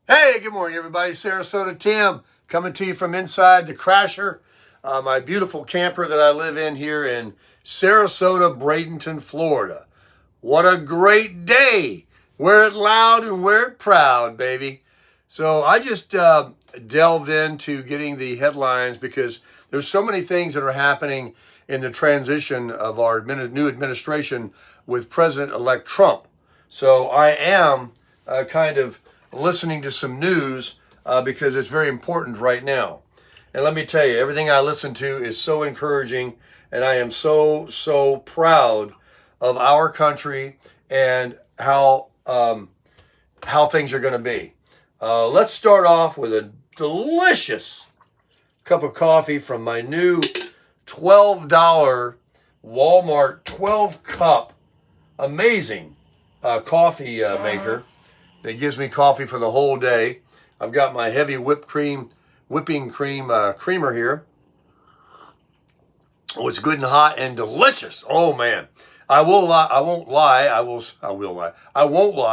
Hey, good morning, everybody. Sarasota Tim coming to you from inside the Crasher, my beautiful camper that I live in here in Sarasota, Bradenton, Florida. What a great day! Wear it loud and wear it proud, baby. So I just delved into getting the headlines because there's so many things that are happening in the transition of our new administration with President-elect Trump. So I am kind of listening to some news because it's very important right now. And let me tell you, everything I listen to is so encouraging, and I am so proud of our country and how things are going to be. Let's start off with a delicious cup of coffee from my new $12 Walmart 12 cup amazing coffee maker that gives me coffee for the whole day. I've got my heavy whipping cream creamer here. Oh, it's good and hot and delicious. Oh man, I won't lie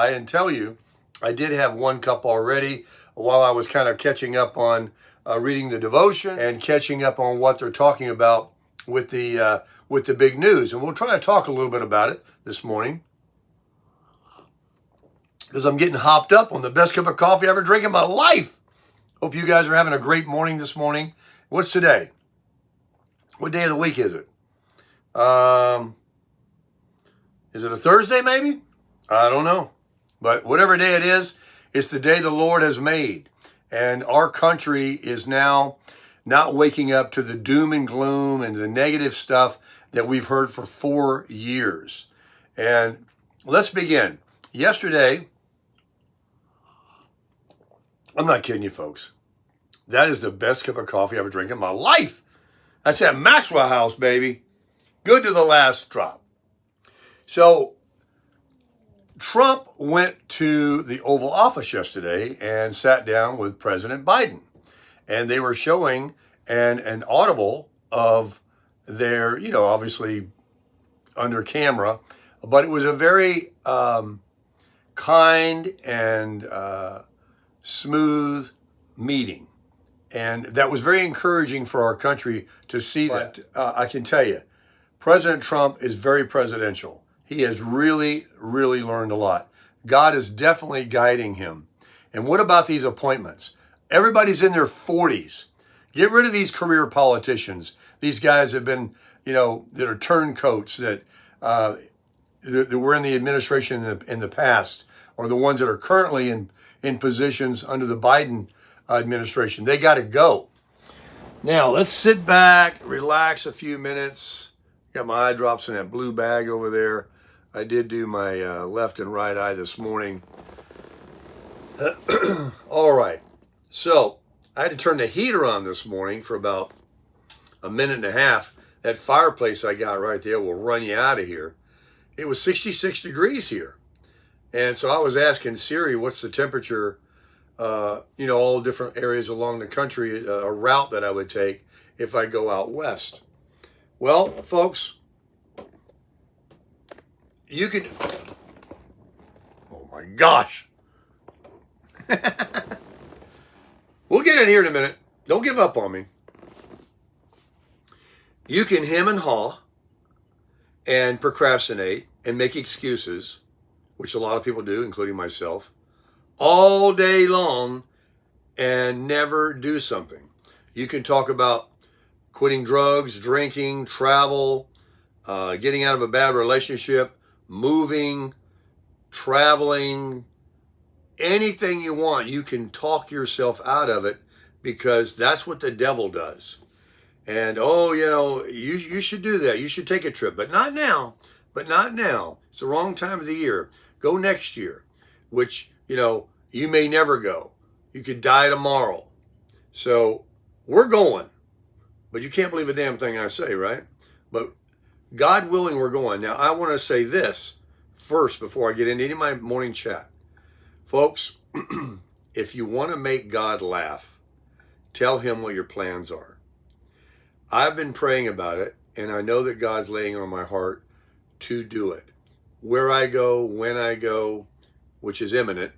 and tell you, I did have one cup already while I was kind of catching up on reading the devotion and catching up on what they're talking about with the big news. And we'll try to talk a little bit about it this morning, because I'm getting hopped up on the best cup of coffee I ever drank in my life. Hope you guys are having a great morning this morning. What's today? What day of the week is it? Is it a Thursday maybe? I don't know. But whatever day it is, it's the day the Lord has made. And our country is now not waking up to the doom and gloom and the negative stuff that we've heard for 4 years. And let's begin. Yesterday, I'm not kidding you, folks. That is the best cup of coffee I ever drank in my life. That's at Maxwell House, baby. Good to the last drop. So Trump went to the Oval Office yesterday and sat down with President Biden. And they were showing an audible of their, obviously under camera, but it was a very kind and smooth meeting. And that was very encouraging for our country to see that. I can tell you, President Trump is very presidential. He has really learned a lot. God is definitely guiding him. And what about these appointments? Everybody's in their 40s. Get rid of these career politicians. These guys have been, that are turncoats that were in the administration in the past, or the ones that are currently in positions under the Biden administration. They got to go. Now, let's sit back, relax a few minutes. Got my eye drops in that blue bag over there. I did do my left and right eye this morning. All right. So I had to turn the heater on this morning for about a minute and a half. That fireplace I got right there will run you out of here. It was 66 degrees here. And so I was asking Siri, what's the temperature, all different areas along the country, a route that I would take if I go out west. Well, folks, you could, oh my gosh. We'll get in here in a minute. Don't give up on me. You can hem and haw and procrastinate and make excuses, which a lot of people do, including myself, all day long and never do something. You can talk about quitting drugs, drinking, travel, getting out of a bad relationship, moving, traveling, anything you want. You can talk yourself out of it, because that's what the devil does. And, you should do that. You should take a trip, but not now. It's the wrong time of the year. Go next year, which, you may never go. You could die tomorrow. So we're going, but you can't believe a damn thing I say, right? But God willing, we're going. Now, I want to say this first before I get into any of my morning chat. Folks, if you want to make God laugh, tell him what your plans are. I've been praying about it, and I know that God's laying on my heart to do it. Where I go, when I go, which is imminent,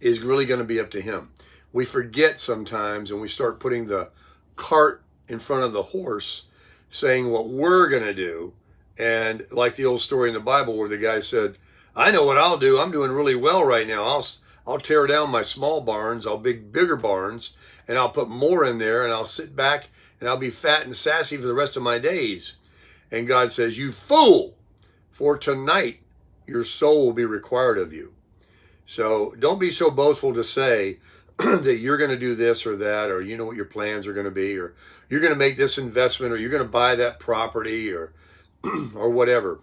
is really going to be up to him. We forget sometimes, and we start putting the cart in front of the horse, saying what we're going to do. And like the old story in the Bible where the guy said, I know what I'll do. I'm doing really well right now. I'll tear down my small barns. I'll build bigger barns, and I'll put more in there, and I'll sit back and I'll be fat and sassy for the rest of my days. And God says, you fool, for tonight your soul will be required of you. So don't be so boastful to say that you're going to do this or that, or you know what your plans are going to be, or you're going to make this investment, or you're going to buy that property, or or whatever.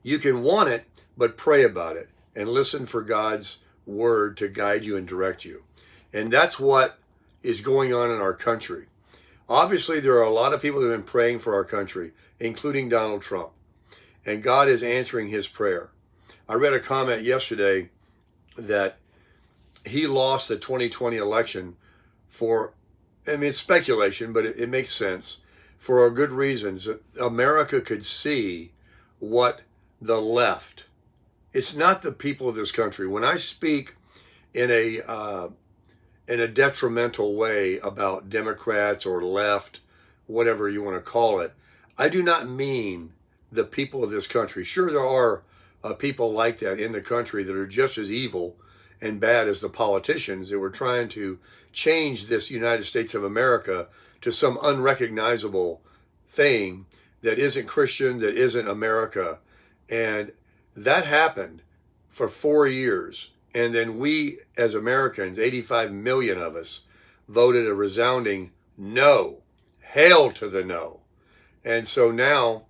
You can want it, but pray about it and listen for God's word to guide you and direct you. And that's what is going on in our country. Obviously, there are a lot of people that have been praying for our country, including Donald Trump. And God is answering his prayer. I read a comment yesterday that he lost the 2020 election for, I mean, it's speculation, but it makes sense, for good reasons. America could see what the left, it's not the people of this country. When I speak in a detrimental way about Democrats or left, whatever you want to call it, I do not mean the people of this country. Sure, there are people like that in the country that are just as evil and bad as the politicians that were trying to change this United States of America to some unrecognizable thing that isn't Christian, that isn't America. And that happened for 4 years. And then we, as Americans, 85 million of us, voted a resounding no. Hail to the no. And so now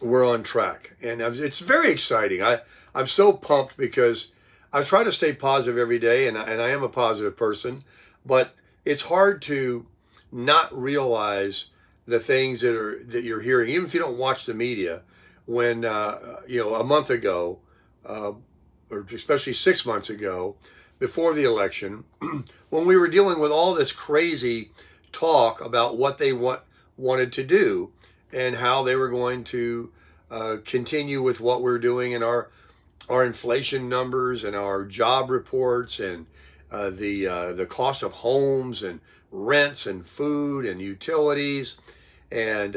we're on track. And it's very exciting. I'm so pumped because I try to stay positive every day, and I am a positive person. But it's hard to not realize the things that you're hearing, even if you don't watch the media. When a month ago, or especially 6 months ago, before the election, when we were dealing with all this crazy talk about what they wanted to do and how they were going to continue with what we're doing in our inflation numbers and our job reports and the cost of homes and rents and food and utilities and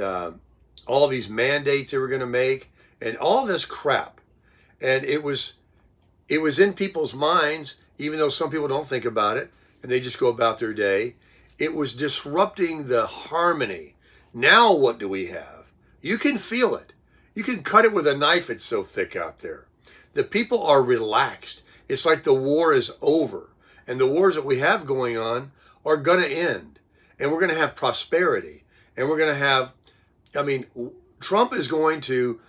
all these mandates they were going to make and all this crap. And it was in people's minds, even though some people don't think about it and they just go about their day. It was disrupting the harmony. Now what do we have? You can feel it. You can cut it with a knife. It's so thick out there. The people are relaxed. It's like the war is over. And the wars that we have going on are going to end. And we're going to have prosperity. And we're going to have, Trump is going to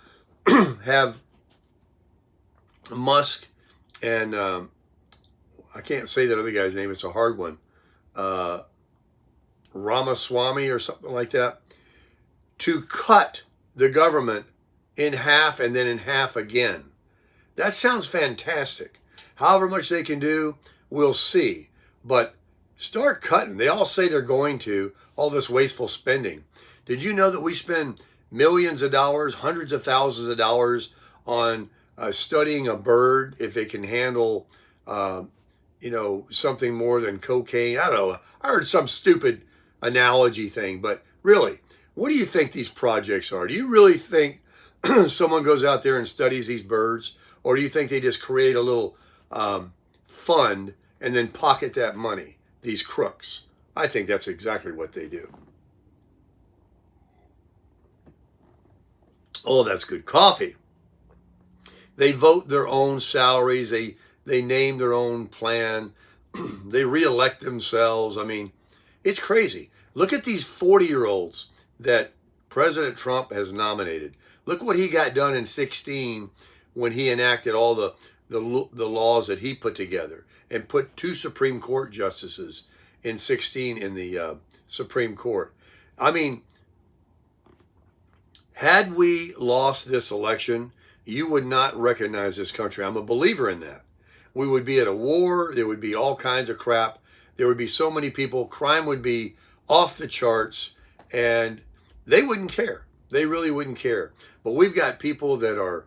have Musk and I can't say that other guy's name. It's a hard one. Ramaswamy or something like that, to cut the government in half and then in half again. That sounds fantastic. However much they can do, we'll see. But start cutting. They all say they're going to, all this wasteful spending. Did you know that we spend millions of dollars, hundreds of thousands of dollars on studying a bird if it can handle, something more than cocaine? I don't know. I heard some stupid analogy thing, but really, what do you think these projects are? Do you really think someone goes out there and studies these birds? Or do you think they just create a little fund and then pocket that money, these crooks? I think that's exactly what they do. Oh, that's good coffee. They vote their own salaries. They name their own plan. They reelect themselves. I mean, it's crazy. Look at these 40-year-olds that President Trump has nominated. Look what he got done in 2016 when he enacted all the laws that he put together and put 2 Supreme Court justices in 2016 in the Supreme Court. I mean, had we lost this election, you would not recognize this country. I'm a believer in that. We would be at a war. There would be all kinds of crap. There would be so many people. Crime would be off the charts, and they wouldn't care. They really wouldn't care. But we've got people that are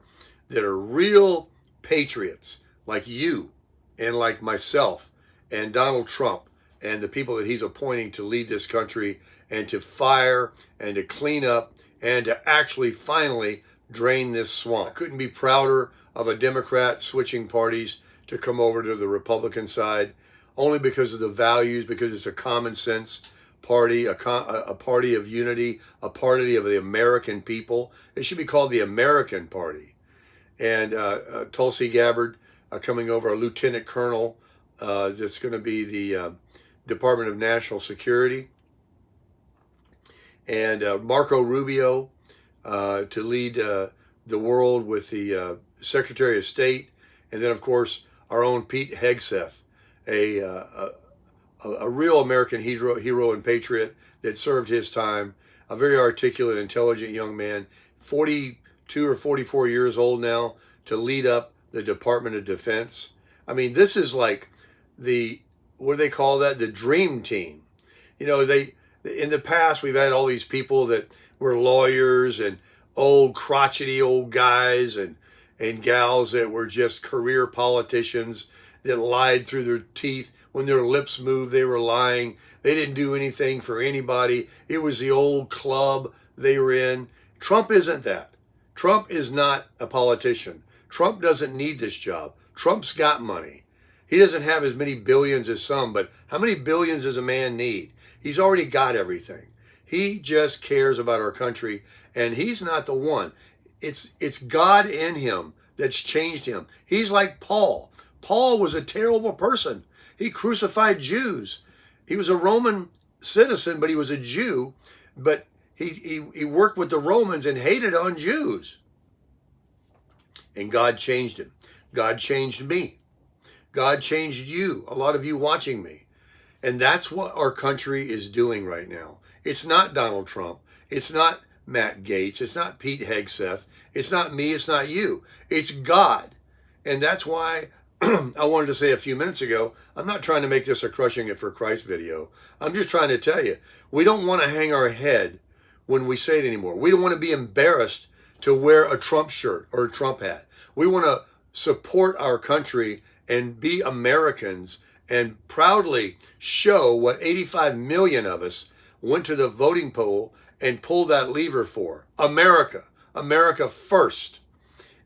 real patriots, like you and like myself and Donald Trump and the people that he's appointing to lead this country and to fire and to clean up and to actually finally drain this swamp. I couldn't be prouder of a Democrat switching parties to come over to the Republican side, only because of the values, because it's a common sense party, a party of unity, a party of the American people. It should be called the American Party. And Tulsi Gabbard coming over, a lieutenant colonel that's going to be the Department of National Security. And Marco Rubio to lead the world with the Secretary of State. And then, of course, our own Pete Hegseth, a real American hero and patriot that served his time, a very articulate, intelligent young man, 42 or 44 years old now, to lead up the Department of Defense. I mean, this is like what do they call that? The dream team. You know, in the past, we've had all these people that were lawyers and old crotchety old guys and gals that were just career politicians that lied through their teeth. When their lips moved, they were lying. They didn't do anything for anybody. It was the old club they were in. Trump isn't that. Trump is not a politician. Trump doesn't need this job. Trump's got money. He doesn't have as many billions as some, but how many billions does a man need? He's already got everything. He just cares about our country, and he's not the one. It's God in him that's changed him. He's like Paul. Paul was a terrible person. He crucified Jews. He was a Roman citizen, but he was a Jew. But he worked with the Romans and hated on Jews. And God changed him. God changed me. God changed you, a lot of you watching me. And that's what our country is doing right now. It's not Donald Trump. It's not Matt Gaetz. It's not Pete Hegseth. It's not me. It's not you. It's God. And that's why I wanted to say a few minutes ago, I'm not trying to make this a Crushing It for Christ video. I'm just trying to tell you, we don't want to hang our head when we say it anymore. We don't want to be embarrassed to wear a Trump shirt or a Trump hat. We want to support our country and be Americans and proudly show what 85 million of us went to the voting poll and pulled that lever for. America. America first.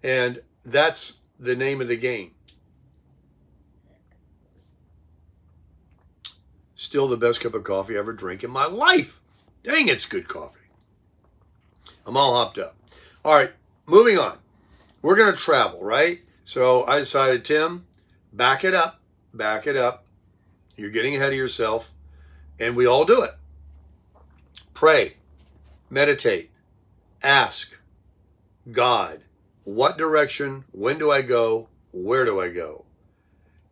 And that's the name of the game. Still the best cup of coffee I ever drank in my life. Dang, it's good coffee. I'm all hopped up. All right, moving on. We're going to travel, right? So I decided, Tim, back it up. Back it up. You're getting ahead of yourself. And we all do it. Pray. Meditate. Ask God, what direction? When do I go? Where do I go?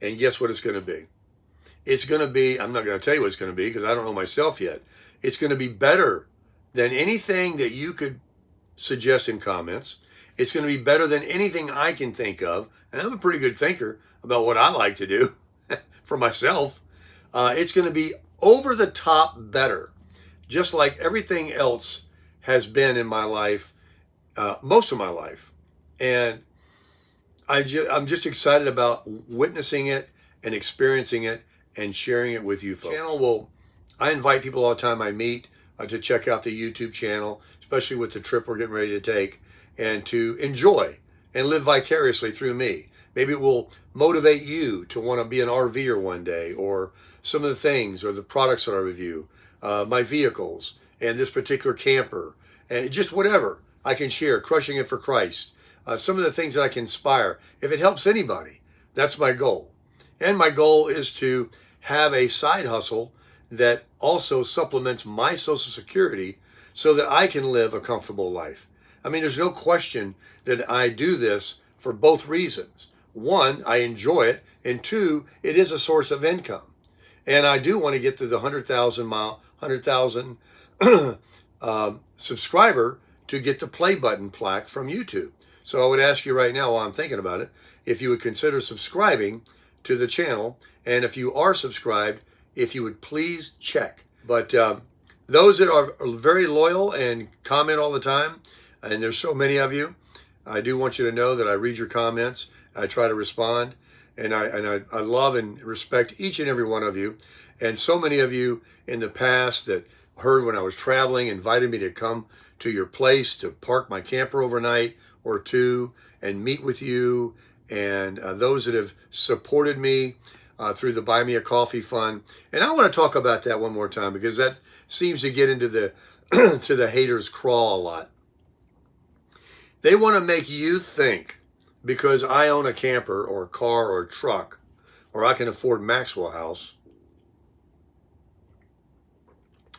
And guess what it's going to be? It's going to be, I'm not going to tell you what it's going to be because I don't know myself yet. It's going to be better than anything that you could suggest in comments. It's going to be better than anything I can think of. And I'm a pretty good thinker about what I like to do for myself. It's going to be over the top better, just like everything else has been in my life, most of my life. And I'm just excited about witnessing it and experiencing it and sharing it with you folks. I invite people all the time I meet to check out the YouTube channel, especially with the trip we're getting ready to take, and to enjoy and live vicariously through me. Maybe it will motivate you to want to be an RVer one day, or some of the things or the products that I review, my vehicles and this particular camper, and just whatever I can share, Crushing It for Christ. Some of the things that I can inspire. If it helps anybody, that's my goal. And my goal is to have a side hustle that also supplements my Social Security so that I can live a comfortable life. I mean, there's no question that I do this for both reasons. One, I enjoy it, and two, it is a source of income. And I do want to get to the 100,000 subscriber to get the play button plaque from YouTube. So I would ask you right now, while I'm thinking about it, if you would consider subscribing to the channel, and if you are subscribed, if you would please check. But those that are very loyal and comment all the time, and there's so many of you, I do want you to know that I read your comments. I try to respond. And I love and respect each and every one of you. And so many of you in the past that heard when I was traveling, invited me to come to your place to park my camper overnight or two and meet with you. And those that have supported me through the Buy Me a Coffee Fund. And I want to talk about that one more time because that seems to get into the to the haters' crawl a lot. They want to make you think because I own a camper or a car or a truck, or I can afford Maxwell House,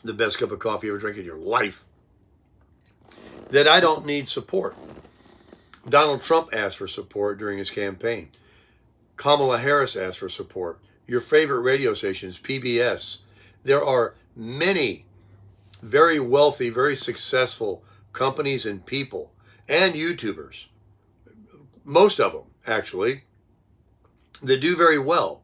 the best cup of coffee you ever drink in your life, that I don't need support. Donald Trump asked for support during his campaign. Kamala Harris asked for support. Your favorite radio stations, PBS. There are many very wealthy, very successful companies and people and YouTubers, most of them actually, that do very well,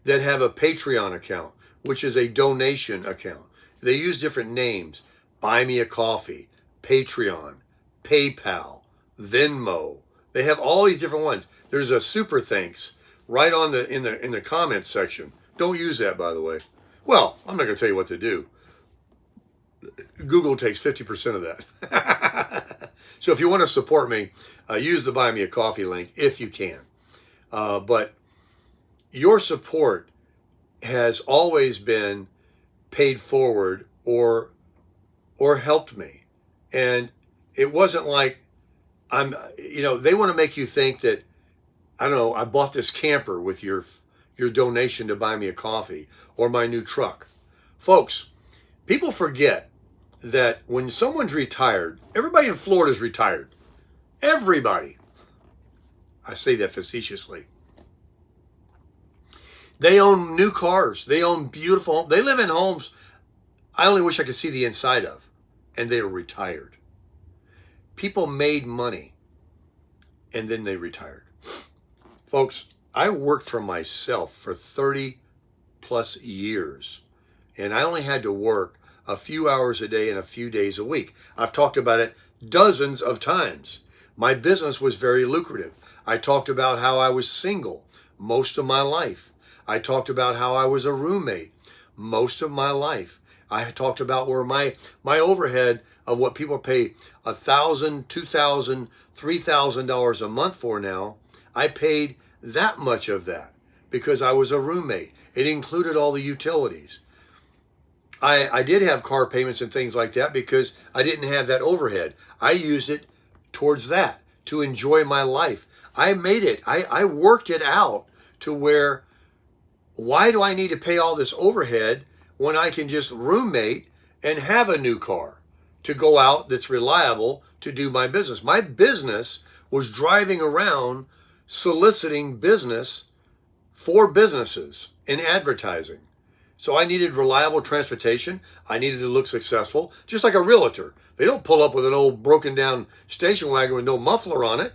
that have a Patreon account, which is a donation account. They use different names: Buy Me a Coffee, Patreon, PayPal, Venmo. They have all these different ones. There's a super thanks right on in the comments section. Don't use that, by the way. Well, I'm not going to tell you what to do. Google takes 50% of that. So if you want to support me, use the Buy Me a Coffee link if you can. But your support has always been paid forward or helped me. And it wasn't like they want to make you think that, I don't know, I bought this camper with your donation to Buy Me a Coffee or my new truck. Folks, people forget that when someone's retired, everybody in Florida is retired. Everybody. I say that facetiously. They own new cars. They own beautiful homes. They live in homes I only wish I could see the inside of. And they were retired. People made money and then they retired. Folks, I worked for myself for 30 plus years. And I only had to work a few hours a day and a few days a week. I've talked about it dozens of times. My business was very lucrative. I talked about how I was single most of my life. I talked about how I was a roommate most of my life. I talked about where my overhead of what people pay $1,000, $2,000, $3,000 a month for now, I paid that much of that because I was a roommate. It included all the utilities. I did have car payments and things like that because I didn't have that overhead. I used it towards that, to enjoy my life. I made it. I worked it out to where, why do I need to pay all this overhead when I can just roommate and have a new car to go out that's reliable to do my business? My business was driving around soliciting business for businesses in advertising. So I needed reliable transportation. I needed to look successful, just like a realtor. They don't pull up with an old broken down station wagon with no muffler on it.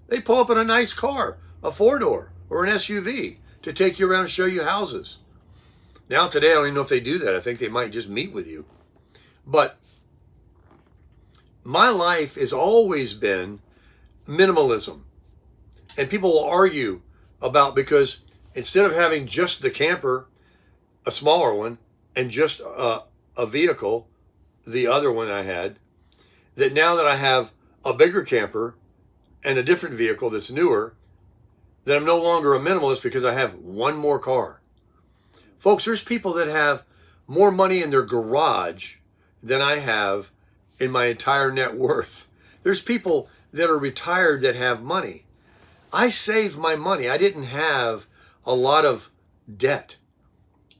They pull up in a nice car, a 4-door or an SUV to take you around and show you houses. Now today, I don't even know if they do that. I think they might just meet with you. But my life has always been minimalism. And people will argue about, because instead of having just the camper, a smaller one, and just a vehicle, the other one I had, that now that I have a bigger camper and a different vehicle that's newer, that I'm no longer a minimalist because I have one more car. Folks, there's people that have more money in their garage than I have in my entire net worth. There's people that are retired that have money. I saved my money. I didn't have a lot of debt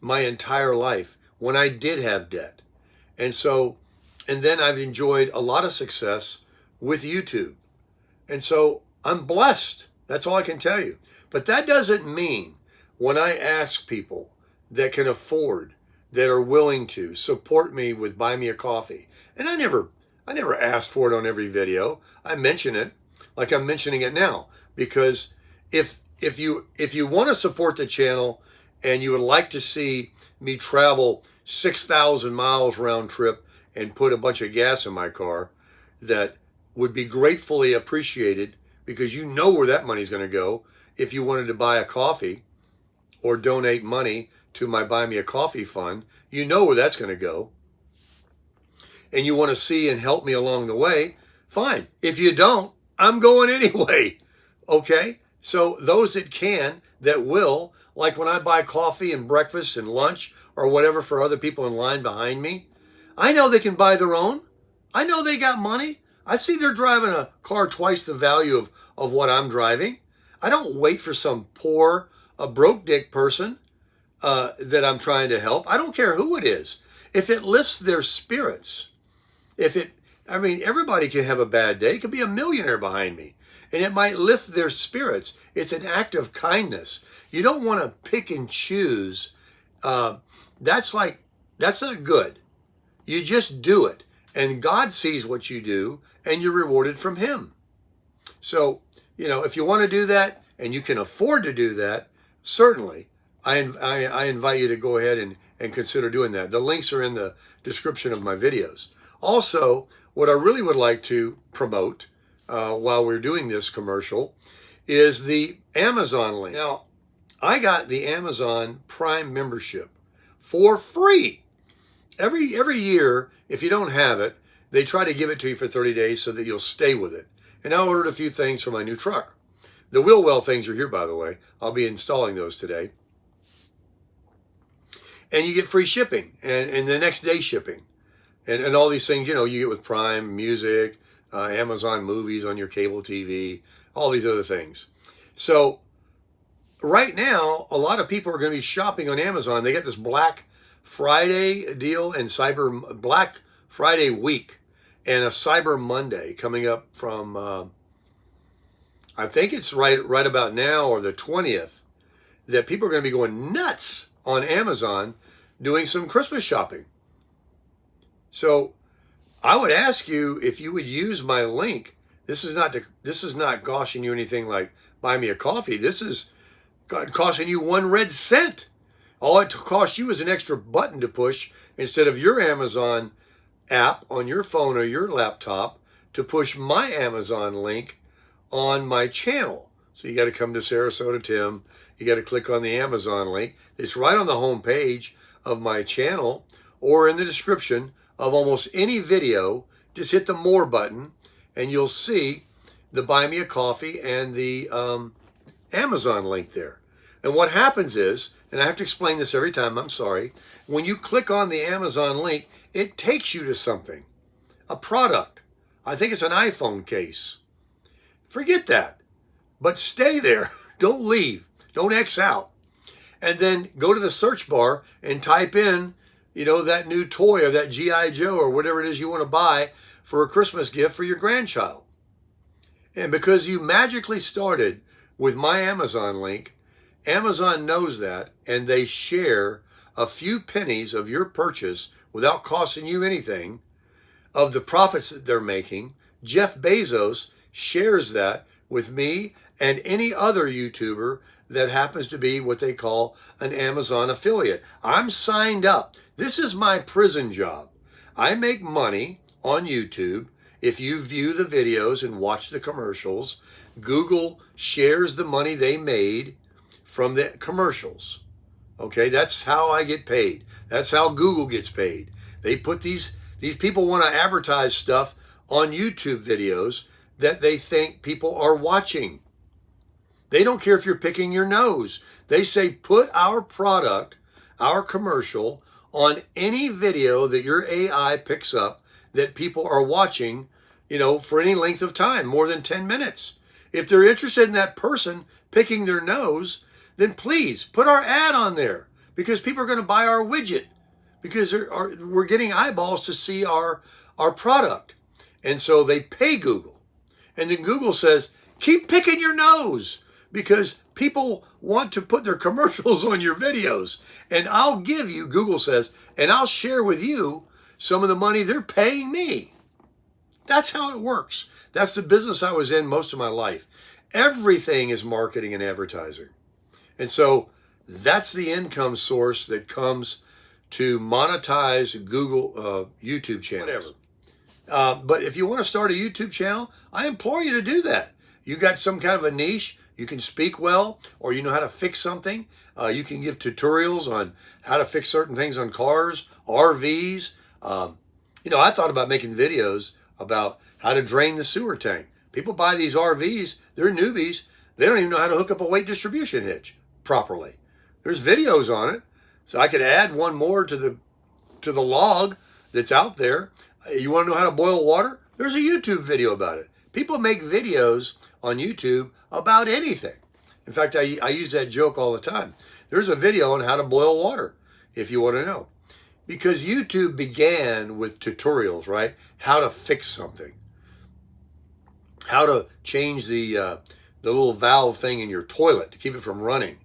my entire life when I did have debt. And then I've enjoyed a lot of success with YouTube. And so I'm blessed. That's all I can tell you. But that doesn't mean when I ask people that can afford, that are willing to support me with Buy Me a Coffee. And I never asked for it on every video. I mention it like I'm mentioning it now, because if you want to support the channel and you would like to see me travel 6,000 miles round trip and put a bunch of gas in my car, that would be gratefully appreciated, because you know where that money's going to go if you wanted to buy a coffee or donate money to my Buy Me a Coffee fund, you know where that's going to go. And you want to see and help me along the way, fine. If you don't, I'm going anyway. Okay? So those that can, that will, like when I buy coffee and breakfast and lunch or whatever for other people in line behind me, I know they can buy their own. I know they got money. I see they're driving a car twice the value of what I'm driving. I don't wait for some poor, a broke dick person that I'm trying to help. I don't care who it is. If it lifts their spirits, everybody can have a bad day. It could be a millionaire behind me, and it might lift their spirits. It's an act of kindness. You don't want to pick and choose. That's not good. You just do it, and God sees what you do, and you're rewarded from Him. So, if you want to do that, and you can afford to do that, certainly, I invite you to go ahead and consider doing that. The links are in the description of my videos. Also, what I really would like to promote while we're doing this commercial is the Amazon link. Now, I got the Amazon Prime membership for free. Every year, if you don't have it, they try to give it to you for 30 days so that you'll stay with it. And I ordered a few things for my new truck. The wheel well things are here, by the way. I'll be installing those today. And you get free shipping and the next day shipping. And all these things, you get with Prime, music, Amazon movies on your cable TV, all these other things. So right now, a lot of people are going to be shopping on Amazon. They got this Black Friday deal and Black Friday week and a Cyber Monday coming up from, I think it's right about now or the 20th, that people are going to be going nuts on Amazon doing some Christmas shopping. So I would ask you if you would use my link. This is not costing you anything like buy me a coffee. This is costing you 1 red cent. All it costs you is an extra button to push instead of your Amazon app on your phone or your laptop to push my Amazon link on my channel. So you got to come to Sarasota Tim. You got to click on the Amazon link. It's right on the home page of my channel or in the description of almost any video. Just hit the more button and you'll see the Buy Me a Coffee and the Amazon link there. And what happens is, and I have to explain this every time, I'm sorry, when you click on the Amazon link, it takes you to something, a product. I think it's an iPhone case. Forget that, but stay there. Don't leave. Don't X out. And then go to the search bar and type in, that new toy or that G.I. Joe or whatever it is you want to buy for a Christmas gift for your grandchild. And because you magically started with my Amazon link, Amazon knows that, and they share a few pennies of your purchase without costing you anything of the profits that they're making. Jeff Bezos shares that with me and any other YouTuber that happens to be what they call an Amazon affiliate. I'm signed up. This is my prison job. I make money on YouTube. If you view the videos and watch the commercials, Google shares the money they made from the commercials. Okay, that's how I get paid. That's how Google gets paid. They put these people want to advertise stuff on YouTube videos that they think people are watching. They don't care if you're picking your nose. They say put our product, our commercial, on any video that your AI picks up that people are watching, for any length of time, more than 10 minutes. If they're interested in that person picking their nose, then please put our ad on there because people are going to buy our widget because we're getting eyeballs to see our product. And so they pay Google. And then Google says, keep picking your nose because people want to put their commercials on your videos. And I'll give you, Google says, and I'll share with you some of the money they're paying me. That's how it works. That's the business I was in most of my life. Everything is marketing and advertising. And so that's the income source that comes to monetize Google YouTube channels. Whatever. But if you want to start a YouTube channel, I implore you to do that. You got some kind of a niche, you can speak well, or you know how to fix something. You can give tutorials on how to fix certain things on cars, RVs. I thought about making videos about how to drain the sewer tank. People buy these RVs, they're newbies. They don't even know how to hook up a weight distribution hitch properly. There's videos on it. So I could add one more to the log that's out there. You want to know how to boil water? There's a YouTube video about it. People make videos on YouTube about anything. In fact, I use that joke all the time. There's a video on how to boil water, if you want to know. Because YouTube began with tutorials, right? How to fix something. How to change the little valve thing in your toilet to keep it from running.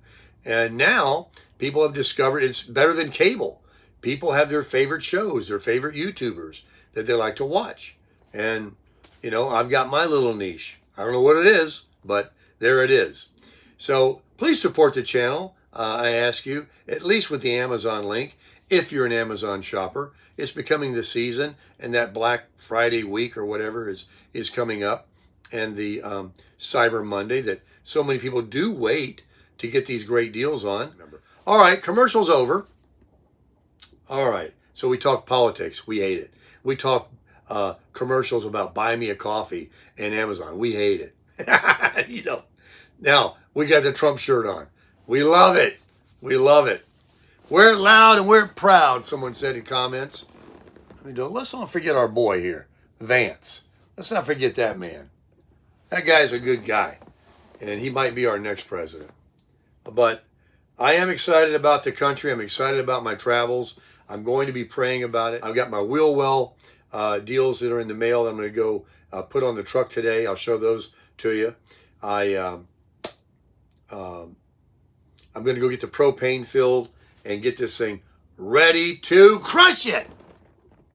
And now people have discovered it's better than cable. People have their favorite shows, their favorite YouTubers that they like to watch. And, I've got my little niche. I don't know what it is, but there it is. So please support the channel. I ask you, at least with the Amazon link, if you're an Amazon shopper. It's becoming the season, and that Black Friday week or whatever is coming up, and the Cyber Monday that so many people do wait to get these great deals on. All right, commercial's over. All right, so we talk politics. We hate it. We talk commercials about buy me a coffee and Amazon. We hate it. Now, we got the Trump shirt on. We love it. We love it. Wear it loud and wear it proud, someone said in comments. Let's not forget our boy here, Vance. Let's not forget that man. That guy's a good guy, and he might be our next president. But I am excited about the country. I'm excited about my travels. I'm going to be praying about it. I've got my wheel well deals that are in the mail that I'm going to go put on the truck today. I'll show those to you. I'm going to go get the propane filled and get this thing ready to crush it.